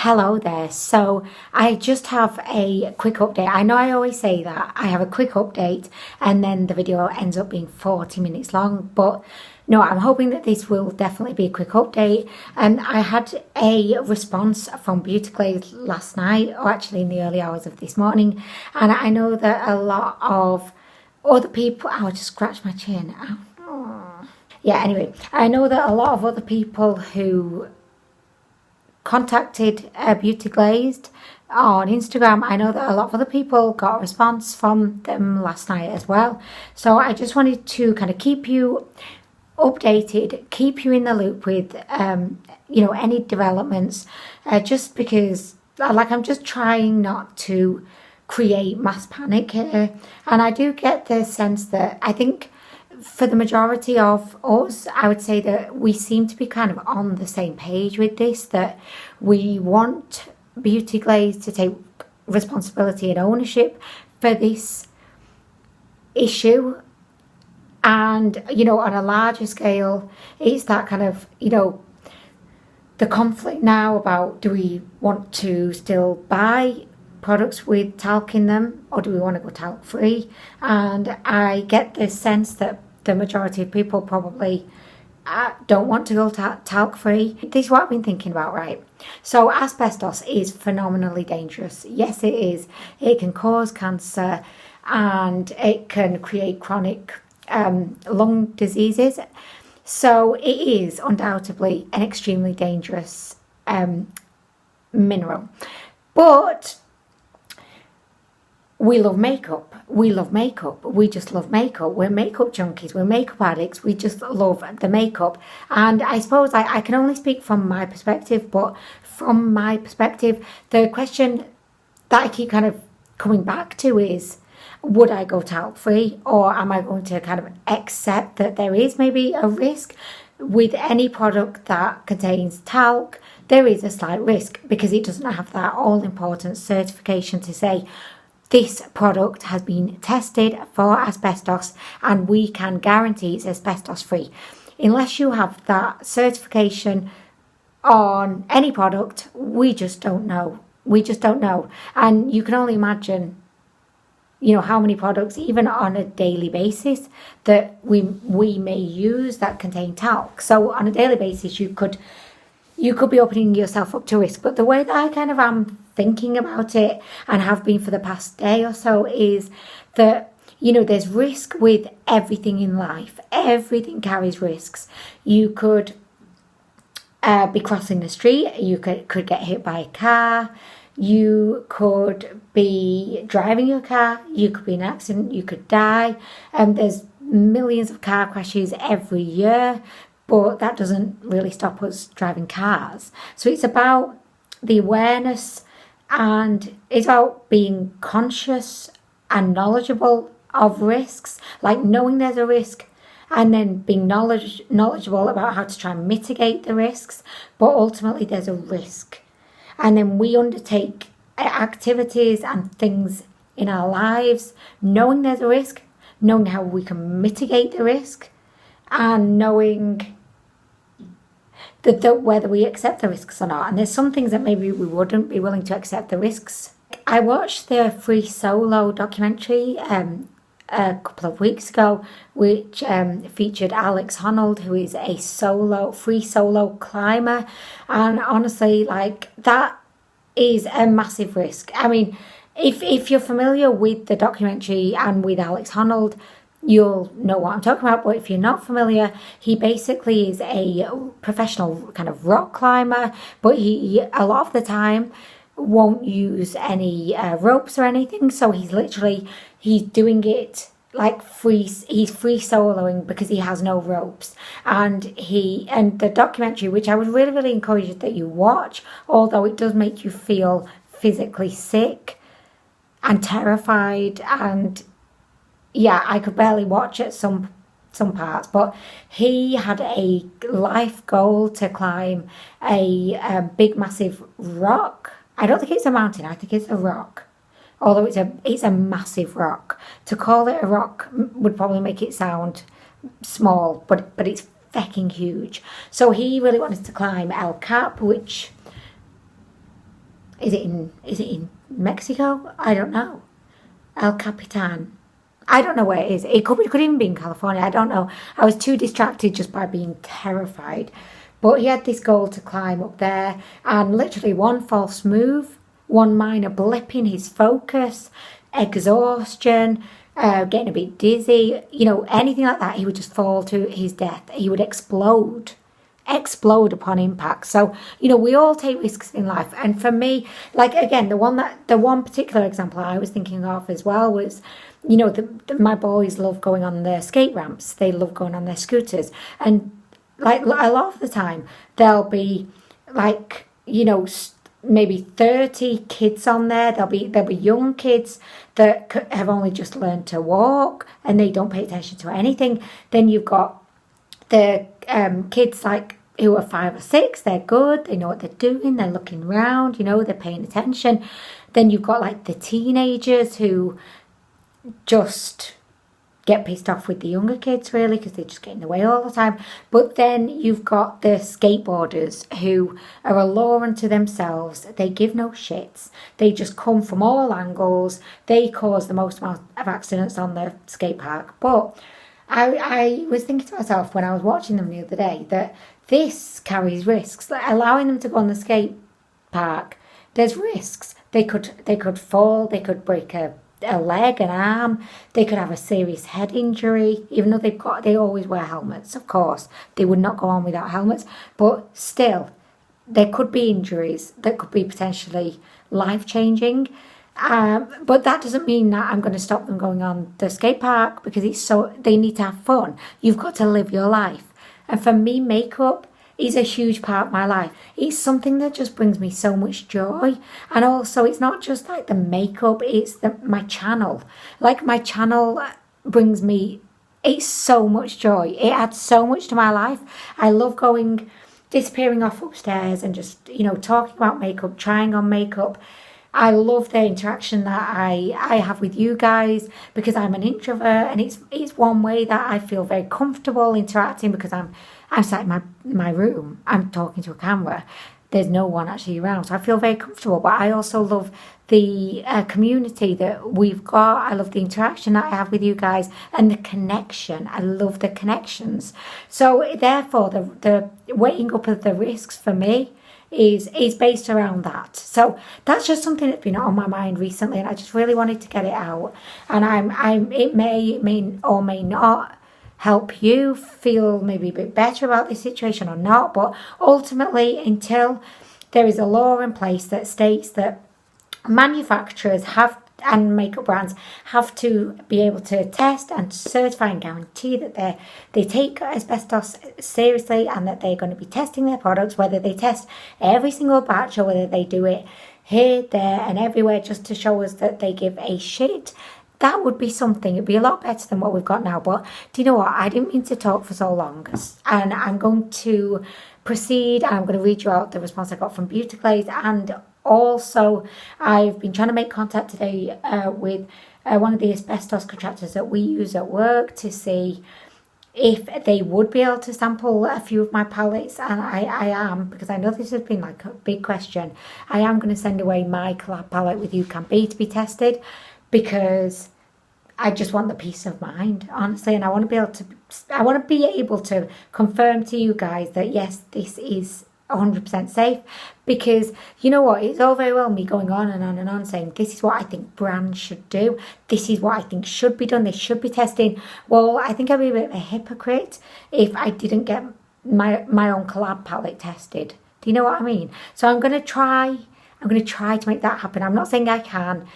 Hello there. So I just have a quick update. I know I always say that I have a quick update and then the video ends up being 40 minutes long, but no, I'm hoping that this will definitely be a quick update. And I had a response from Beauty Glazed last night, or actually in the early hours of this morning, and I know that a lot of other people, I'll just scratch my chin. Yeah, anyway, I know that a lot of other people who contacted Beauty Glazed on Instagram, I know that a lot of other people got a response from them last night as well. So I just wanted to kind of keep you updated, keep you in the loop with any developments, just because I'm just trying not to create mass panic here. And I do get the sense that I think for the majority of us, I would say that we seem to be kind of on the same page with this, that we want Beauty Glazed to take responsibility and ownership for this issue. And, on a larger scale, it's that kind of, the conflict now about, do we want to still buy products with talc in them, or do we want to go talc free? And I get this sense that the majority of people probably don't want to go talc free. This is what I've been thinking about, right? So asbestos is phenomenally dangerous. Yes, it is. It can cause cancer and it can create chronic lung diseases. So it is undoubtedly an extremely dangerous mineral. But we love makeup. We love makeup. We just love makeup. We're makeup junkies. We're makeup addicts. We just love the makeup. And I suppose I can only speak from my perspective, but from my perspective, the question that I keep kind of coming back to is, would I go talc free, or am I going to kind of accept that there is maybe a risk with any product that contains talc? There is a slight risk because it doesn't have that all important certification to say this product has been tested for asbestos and we can guarantee it's asbestos free. Unless you have that certification on any product, we just don't know. We just don't know. And you can only imagine how many products, even on a daily basis, that we may use that contain talc. So on a daily basis, you could be opening yourself up to risk. But the way that I kind of am thinking about it, and have been for the past day or so, is that there's risk with everything in life. Everything carries risks. You could be crossing the street. You could get hit by a car. You could be driving your car. You could be in an accident. You could die. There's millions of car crashes every year, but that doesn't really stop us driving cars. So it's about the awareness, and it's about being conscious and knowledgeable of risks, like knowing there's a risk and then being knowledgeable about how to try and mitigate the risks. But ultimately there's a risk. And then we undertake activities and things in our lives knowing there's a risk, knowing how we can mitigate the risk, and knowing that whether we accept the risks or not. And there's some things that maybe we wouldn't be willing to accept the risks. I watched the Free Solo documentary a couple of weeks ago, which featured Alex Honnold, who is a free solo climber. And honestly, that is a massive risk. I mean, if you're familiar with the documentary and with Alex Honnold, you'll know what I'm talking about. But if you're not familiar, he basically is a professional kind of rock climber, but he a lot of the time won't use any ropes or anything. So he's doing it like he's free soloing because he has no ropes. And the documentary, which I would really, really encourage that you watch, although it does make you feel physically sick and terrified, and yeah, I could barely watch it some parts, but he had a life goal to climb a big massive rock. I don't think it's a mountain, I think it's a rock. Although it's a massive rock. To call it a rock would probably make it sound small, but it's fecking huge. So he really wanted to climb El Cap, which is it in Mexico? I don't know. El Capitan. I don't know where it is. It could even be in California. I don't know. I was too distracted just by being terrified. But he had this goal to climb up there, and literally one false move, one minor blip in his focus, exhaustion, getting a bit dizzy, anything like that, he would just fall to his death. He would explode upon impact. So, we all take risks in life. And for me, like, again, the one particular example I was thinking of as well was, my boys love going on their skate ramps. They love going on their scooters. And like a lot of the time, there'll be like, maybe 30 kids on there. There'll be young kids that have only just learned to walk and they don't pay attention to anything. Then you've got the kids like who are 5 or 6. They're good. They know what they're doing. They're looking around. They're paying attention. Then you've got like the teenagers who just get pissed off with the younger kids, really, because they just get in the way all the time. But then you've got the skateboarders who are a law unto themselves. They give no shits. They just come from all angles. They cause the most amount of accidents on the skate park. But I was thinking to myself when I was watching them the other day that this carries risks. Like allowing them to go on the skate park, there's risks. They could fall. They could break a leg, an arm. They could have a serious head injury, even though they always wear helmets. Of course, they would not go on without helmets, but still, there could be injuries that could be potentially life-changing. But that doesn't mean that I'm going to stop them going on the skate park because they need to have fun. You've got to live your life. And for me, makeup is a huge part of my life. It's something that just brings me so much joy. And also, it's not just like the makeup, it's my channel. Like, my channel brings me, it's so much joy. It adds so much to my life. I love disappearing off upstairs and just, talking about makeup, trying on makeup. I love the interaction that I have with you guys because I'm an introvert, and it's one way that I feel very comfortable interacting because I'm sat in my room. I'm talking to a camera. There's no one actually around, so I feel very comfortable. But I also love the community that we've got. I love the interaction that I have with you guys and the connection. I love the connections. So therefore, the weighing up of the risks for me is based around that. So that's just something that's been on my mind recently, and I just really wanted to get it out. And it may or may not help you feel maybe a bit better about this situation or not, but ultimately, until there is a law in place that states that manufacturers and makeup brands have to be able to test and certify and guarantee that they take asbestos seriously and that they're going to be testing their products, whether they test every single batch or whether they do it here, there and everywhere just to show us that they give a shit. That would be something. It'd be a lot better than what we've got now. But do you know what? I didn't mean to talk for so long. And I'm going to proceed. I'm going to read you out the response I got from Beauty Glazed. And also, I've been trying to make contact today with one of the asbestos contractors that we use at work to see if they would be able to sample a few of my palettes. And I am, because I know this has been like a big question, I am going to send away my collab palette with You Can Be to be tested, because I just want the peace of mind, honestly, and I want to be able to confirm to you guys that yes, this is 100% safe. Because you know what, it's all very well me going on and on and on saying this is what I think brands should do, this is what I think should be done, they should be testing. Well, I think I'd be a bit of a hypocrite if I didn't get my own collab palette tested. Do you know what I mean? So I'm going to try to make that happen. I'm not saying I can,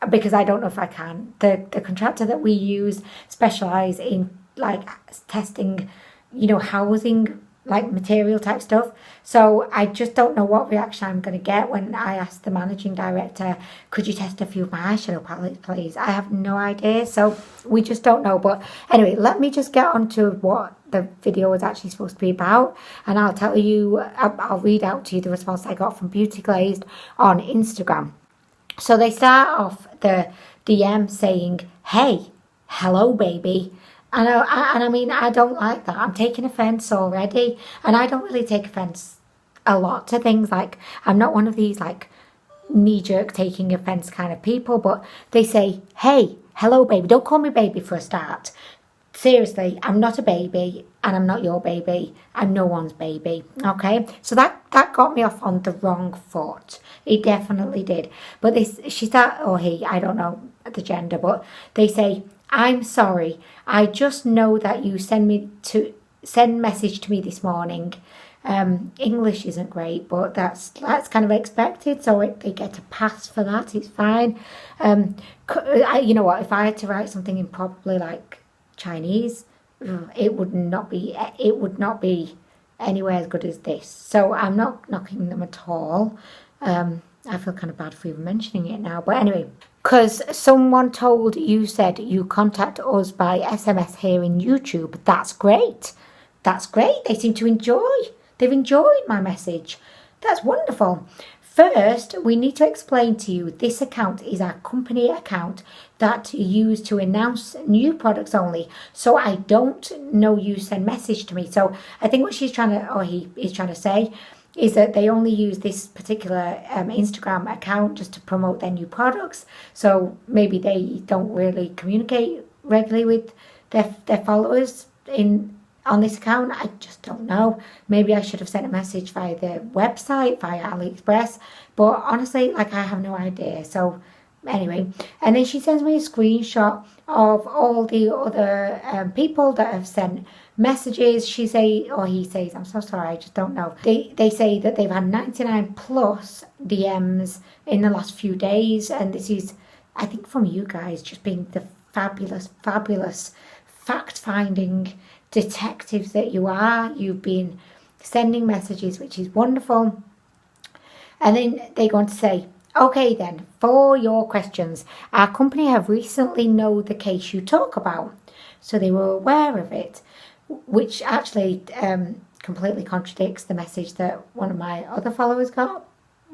because I don't know if I can. The contractor that we use specialise in like testing, housing, like material type stuff. So I just don't know what reaction I'm going to get when I ask the managing director, could you test a few of my eyeshadow palettes, please? I have no idea. So we just don't know. But anyway, let me just get on to what the video was actually supposed to be about. And I'll tell you, I'll read out to you the response I got from Beauty Glazed on Instagram. So they start off the DM saying, hey, hello, baby. And I mean, I don't like that. I'm taking offence already. And I don't really take offence a lot to things. Like, I'm not one of these like knee-jerk taking offense kind of people, but they say, hey, hello baby. Don't call me baby for a start. Seriously, I'm not a baby and I'm not your baby. I'm no one's baby. Okay, so that got me off on the wrong foot. It definitely did. But she started, or he, I don't know the gender, but they say, I'm sorry, I just know that you send message to me this morning. English isn't great, but that's kind of expected, so they get a pass for that. It's fine. You know what, if I had to write something in probably like Chinese, it would not be anywhere as good as this. So I'm not knocking them at all. I feel kind of bad for even mentioning it now, but anyway, because someone told you, said you contact us by SMS here in YouTube. That's great. They seem to they've enjoyed my message. That's wonderful. First, we need to explain to you this account is our company account that you use to announce new products only. So I don't know you send message to me. So I think what she's trying to, or he is trying to say, is that they only use this particular Instagram account just to promote their new products. So maybe they don't really communicate regularly with their followers on this account. I just don't know. Maybe I should have sent a message via the website, via AliExpress. But honestly, like, I have no idea. So anyway, and then she sends me a screenshot of all the other people that have sent messages. He says, I'm so sorry, I just don't know. They say that they've had 99 plus DMs in the last few days. And this is, I think, from you guys just being the fabulous fact-finding detectives that you are. You've been sending messages, which is wonderful. And then they go on to say, okay then, for your questions, our company have recently known the case you talk about, so they were aware of it, which actually completely contradicts the message that one of my other followers got.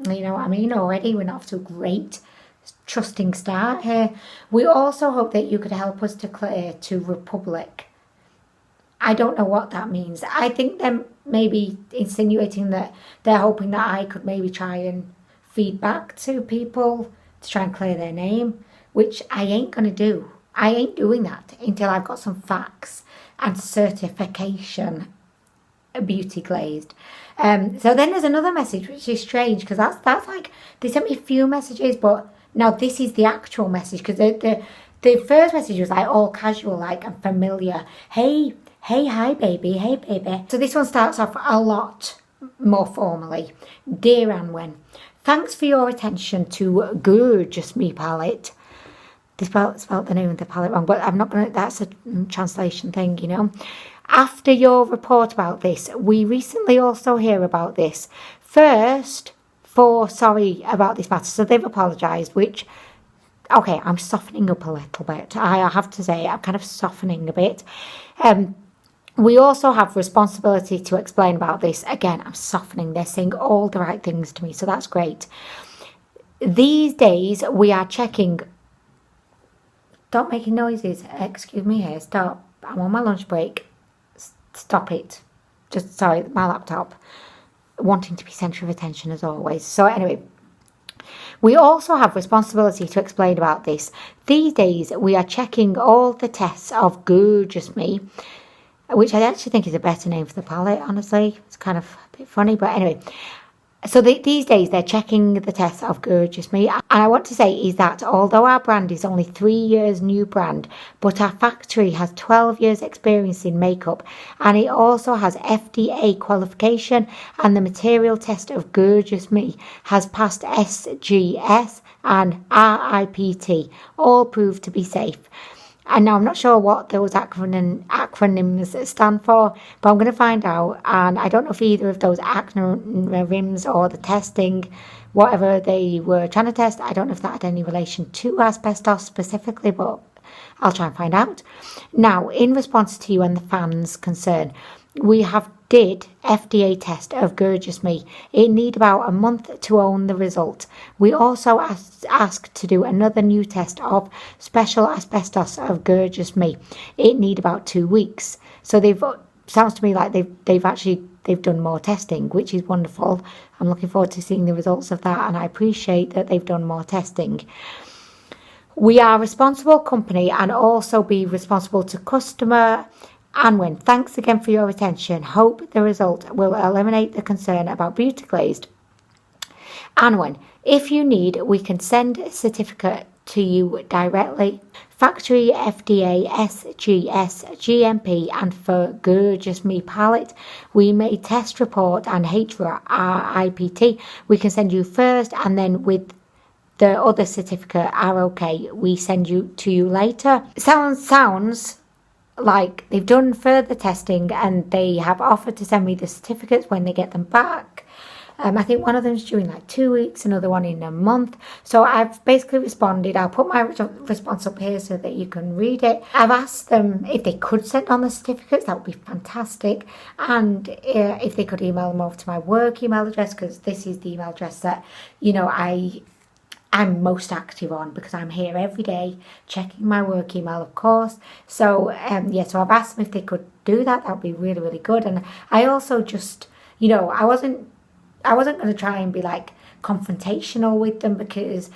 You know what I mean? Already we're not off to a great trusting start here. We also hope that you could help us to clear to Republic. I don't know what that means. I think they're maybe insinuating that they're hoping that I could maybe try and feed back to people to try and clear their name, which I ain't going to do. I ain't doing that until I've got some facts and certification. Beauty Glazed. So then there's another message, which is strange, because that's like, they sent me a few messages, but now this is the actual message, because the first message was like all casual, like, and familiar. Hey, hi baby, hey baby. So this one starts off a lot more formally. Dear Anwen, thanks for your attention to Gorgeous Me palette. They spelled the name of the palette wrong, but I'm not going to, that's a translation thing, you know. After your report about this, we recently also hear about this. First, sorry about this matter. So they've apologised, which, okay, I'm softening up a little bit. I have to say, I'm kind of softening a bit. We also have responsibility to explain about this. Again, I'm softening. They're saying all the right things to me, so that's great. These days, we are checking... Stop making noises. Excuse me here. Stop. I'm on my lunch break. Stop it. Just, sorry, my laptop. Wanting to be centre of attention as always. So anyway, we also have responsibility to explain about this. These days, we are checking all the tests of Gorgeous Me, which I actually think is a better name for the palette, honestly. It's kind of a bit funny, but anyway. So these days, they're checking the tests of Gorgeous Me. And I want to say is that although our brand is only 3 years new brand, but our factory has 12 years experience in makeup, and it also has FDA qualification, and the material test of Gorgeous Me has passed SGS and RIPT, all proved to be safe. And now I'm not sure what those acronyms stand for, but I'm going to find out. And I don't know if either of those acronyms or the testing, whatever they were trying to test, I don't know if that had any relation to asbestos specifically, but I'll try and find out. Now, in response to you and the fans' concern, we have did FDA test of Gorgeous Me. It need about a month to own the result. We also asked to do another new test of special asbestos of Gorgeous Me. It need about 2 weeks. So they've sounds to me like they've done more testing, which is wonderful. I'm looking forward to seeing the results of that, and I appreciate that they've done more testing. We are a responsible company and also be responsible to customer. Anwen, thanks again for your attention. Hope the result will eliminate the concern about Beauty Glazed. Anwen, if you need, we can send a certificate to you directly. Factory FDA, SGS, GMP, and for Gorgeous Me palette, we made test report and HRIPT. We can send you first, and then with the other certificate, ROK, we send you to you later. Sounds like they've done further testing and they have offered to send me the certificates when they get them back. I think one of them is due in like 2 weeks, another one in a month. So I've basically responded. I'll put my response up here so that you can read it. I've asked them if they could send on the certificates. That would be fantastic. And if they could email them over to my work email address, because this is the email address that, you know, I'm most active on, because I'm here every day checking my work email, of course. So so I've asked them if they could do that. That would be really, really good. And I also just, you know, I wasn't going to try and be like confrontational with them, because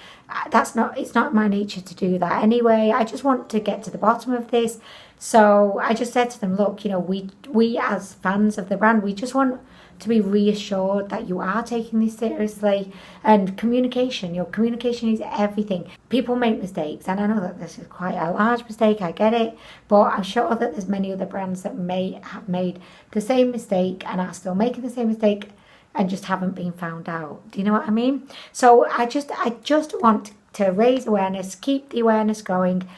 it's not my nature to do that anyway. I just want to get to the bottom of this. So I just said to them, look, you know, we as fans of the brand, we just want to be reassured that you are taking this seriously. And communication is everything. People make mistakes, and I know that this is quite a large mistake, I get it, but I'm sure that there's many other brands that may have made the same mistake and are still making the same mistake and just haven't been found out. Do you know what I mean? So I just want to raise awareness, keep the awareness going,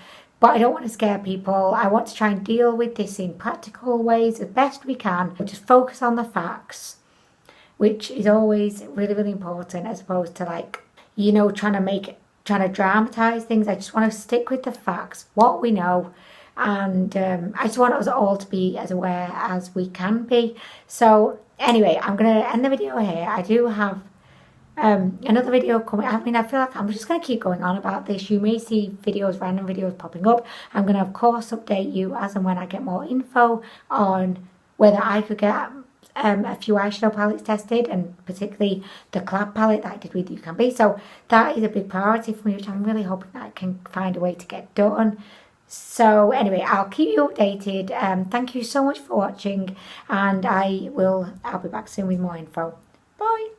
but I don't want to scare people. I want to try and deal with this in practical ways as best we can. Just focus on the facts, which is always really, really important, as opposed to like, you know, trying to dramatize things. I just want to stick with the facts, what we know. And I just want us all to be as aware as we can be. So anyway, I'm going to end the video here. I do have another video coming. I mean, I feel like I'm just going to keep going on about this. You may see random videos popping up. I'm going to, of course, update you as and when I get more info on whether I could get a few eyeshadow palettes tested, and particularly the collab palette that I did with You Can Be. So that is a big priority for me, which I'm really hoping that I can find a way to get done. So anyway, I'll keep you updated. Thank you so much for watching, and I'll be back soon with more info. Bye.